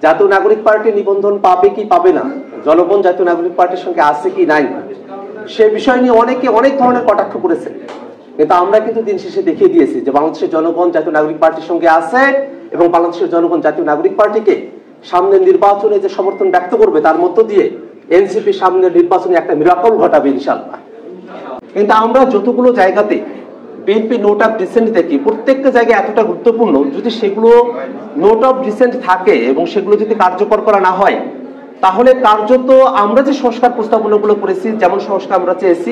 জাতীয় নাগরিক পার্টি নিবন্ধন পাবে কি পাবে না, জনগণ জাতীয় নাগরিক পার্টির সঙ্গে আছে কি নাই, সে বিষয় নিয়ে অনেকে অনেক ধরনের কটাক্ষ করেছে। কিন্তু আমরা কিন্তু দিন শেষে দেখিয়ে দিয়েছি যে বাংলাদেশের জনগণ জাতীয় নাগরিক পার্টির সঙ্গে আছে এবং বাংলাদেশের জনগণ জাতীয় নাগরিক পার্টিকে সামনের নির্বাচনে যে সমর্থন ব্যক্ত করবে তার মধ্য দিয়ে এনসিপি সামনের নির্বাচনে একটা মিরাকল ঘটাবে ইনশাআল্লাহ। কিন্তু আমরা যতগুলো জায়গাতে বিএনপি নোট অফ ডিসেন্ট দেখি, প্রত্যেকটা জায়গায় এতটা গুরুত্বপূর্ণ, যদি সেগুলো নোট অফ ডিসেন্ট থাকে এবং সেগুলো যদি কার্যকর করা না হয়, তাহলে কার্যত আমরা যে সংস্কার প্রস্তাবনাগুলো করেছি, যেমন সংস্কার আমরা চেয়েছি,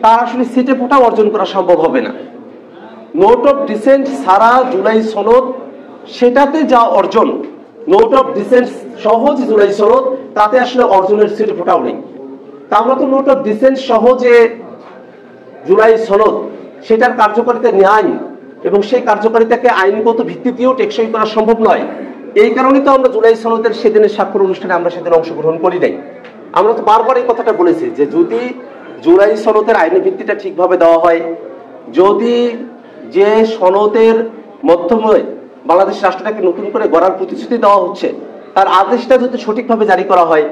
তার আসলে সিটে ফোটাও অর্জন করা সম্ভব হবে না। নোট অফ ডিসেন্ট সারা জুলাই সনদ, সেটাতে যা অর্জন, নোট অফ ডিসেন্ট সহজ জুলাই সনদ, তাতে আসলে অর্জনের সিটে ফোটাও নেই। তা আমরা তো নোট অফ ডিসেন্ট সহজে জুলাই সনদ, সেটার কার্যকারিতা ন্যায় এবং সেই কার্যকারিতাকে আইনগত ভিত্তিতেও টেকসই করা সম্ভব নয়। এই কারণেই তো আমরা জুলাই সনদের সেদিনের স্বাক্ষর অনুষ্ঠানে আমরা সেদিন অংশগ্রহণ করি নাই। আমরা তো বারবার এই কথাটা বলেছি যে যদি জুলাই সনদের আইনি ভিত্তিটা ঠিকভাবে দেওয়া হয়, যদি যে সনদের মাধ্যমে বাংলাদেশ রাষ্ট্রটাকে নতুন করে গড়ার প্রতিশ্রুতি দেওয়া হচ্ছে, তার আদেশটা যদি সঠিকভাবে জারি করা হয়,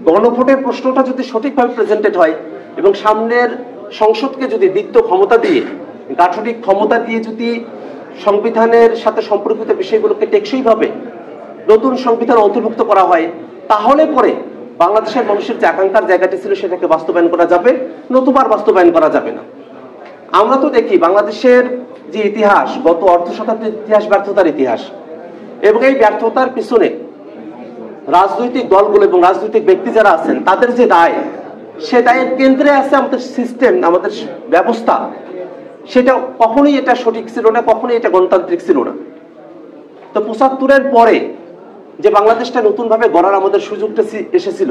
গণভোটের প্রশ্নটা যদি সঠিকভাবে প্রেজেন্টেড হয় এবং সামনের সংসদকে যদি দ্বিত্ব ক্ষমতা দিয়ে, গাঠনিক ক্ষমতা দিয়ে যদি সংবিধানের সাথে সম্পর্কিত বিষয়গুলোকে টেকসইভাবে নতুন সংবিধান অন্তর্ভুক্ত করা হয়, তাহলে পরে বাংলাদেশের মানুষের যে আকাঙ্ক্ষার জায়গাটি ছিল সেটাকে বাস্তবায়ন করা যাবে, নতুবা বাস্তবায়ন করা যাবে না। আমরা তো দেখি বাংলাদেশের যে ইতিহাস, গত অর্ধ শতাব্দীর ইতিহাস ব্যর্থতার ইতিহাস, এবং এই ব্যর্থতার পিছনে রাজনৈতিক দলগুলো এবং রাজনৈতিক ব্যক্তি যারা আছেন তাদের যে দায়, সে দায়ের কেন্দ্রে আছে আমাদের সিস্টেম, আমাদের ব্যবস্থা। সেটা কখনোই এটা সঠিক ছিল না, কখনোই এটা গণতান্ত্রিক ছিল না। তো ৭৫-এর পরে যে বাংলাদেশটা নতুন ভাবে গড়ার আমাদের সুযোগটা এসেছিল,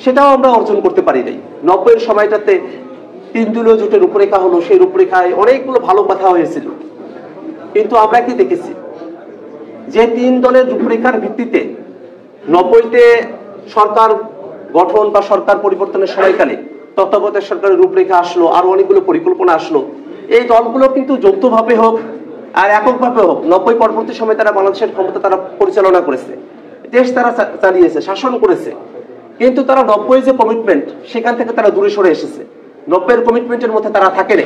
সেটাও আমরা অর্জন করতে পারি নাই। ৯০-এর সময়টাতে ৩ দলীয় জোটের রূপরেখা হলো, সেই রূপরেখায় অনেকগুলো ভালো কথা হয়েছিল। কিন্তু আমরা কি দেখেছি যে ৩ দলের রূপরেখার ভিত্তিতে ৯০-তে সরকার গঠন বা সরকার পরিবর্তনের সময়কালে তত্ত্বাবধায়ক সরকারের রূপরেখা আসলো, আর অনেকগুলো পরিকল্পনা আসলো। এই দলগুলো কিন্তু যৌথভাবে হোক আর এককভাবে হোক ৯০ পরবর্তী সময় তারা বাংলাদেশের ক্ষমতা তারা পরিচালনা করেছে, দেশ তারা চালিয়েছে, শাসন করেছে। কিন্তু তারা ৯০ যে কমিটমেন্ট, সেখান থেকে তারা দূরে সরে এসেছে। ৯০-এর কমিটমেন্টের মধ্যে তারা থাকে না।